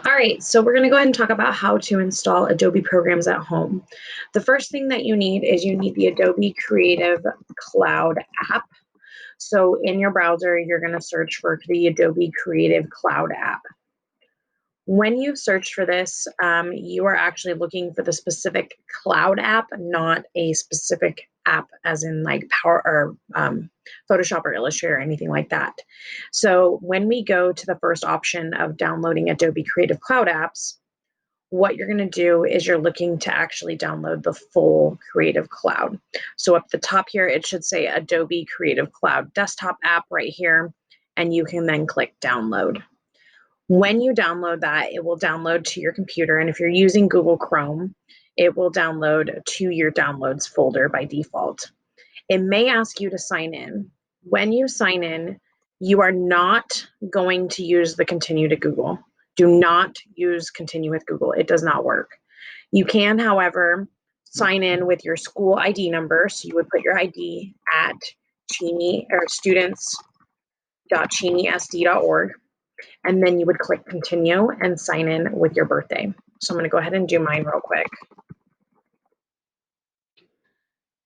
All right, so we're going to go ahead and talk about how to install Adobe programs at home. The first thing that you need is you need the Adobe Creative Cloud app. So in your browser, you're going to search for the Adobe Creative Cloud app. When you search for this, you are actually looking for the specific cloud app, not a specific app as in like Power or Photoshop or Illustrator or anything like that. So when we go to the first option of downloading Adobe Creative Cloud apps, what you're going to do is you're looking to actually download the full Creative Cloud. So up the top here, it should say Adobe Creative Cloud desktop app right here, and you can then click download. When you download that, it will download to your computer. And if you're using Google Chrome, it will download to your downloads folder by default. It may ask you to sign in. When you sign in, you are not going to use the continue to Google. Do not use continue with Google. It does not work. You can, however, sign in with your school ID number. So you would put your ID at Cheney or students.cheneysd.org. And then you would click continue and sign in with your birthday. So I'm going to go ahead and do mine real quick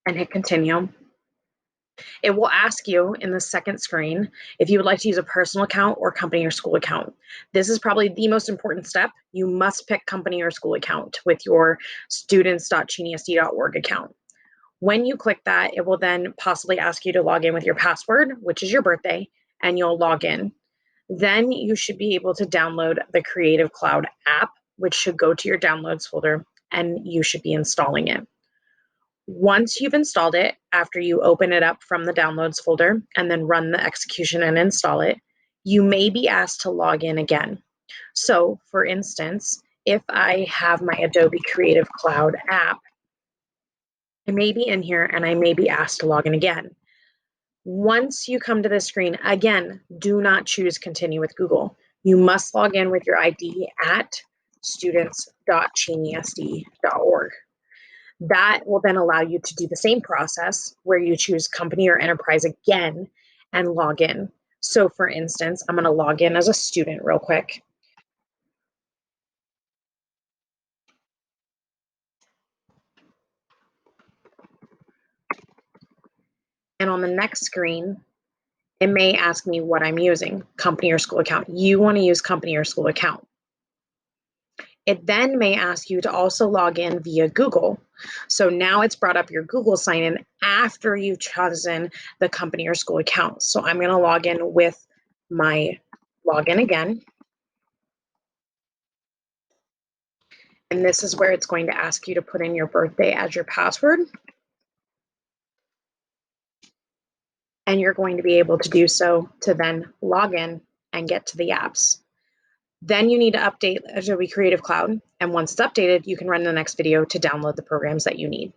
and hit continue. It will ask you in the second screen if you would like to use a personal account or company or school account. This is probably the most important step. You must pick company or school account with your students.cheneysd.org account. When you click that, it will then possibly ask you to log in with your password, which is your birthday, and you'll log in. Then you should be able to download the Creative Cloud app, which should go to your downloads folder, and you should be installing it. Once you've installed it, after you open it up from the downloads folder and then run the execution and install it, you may be asked to log in again. So for instance, if I have my Adobe Creative Cloud app, I may be in here and I may be asked to log in again. Once you come to this screen, again, do not choose continue with Google. You must log in with your ID at students.cheneysd.org. That will then allow you to do the same process where you choose company or enterprise again and log in. So for instance, I'm going to log in as a student real quick. And on the next screen, it may ask me what I'm using, company or school account. You want to use company or school account. It then may ask you to also log in via Google. So now it's brought up your Google sign in after you've chosen the company or school account. So I'm going to log in with my login again. And this is where it's going to ask you to put in your birthday as your password. And you're going to be able to do so to then log in and get to the apps. Then you need to update Adobe Creative Cloud. And once it's updated, you can run the next video to download the programs that you need.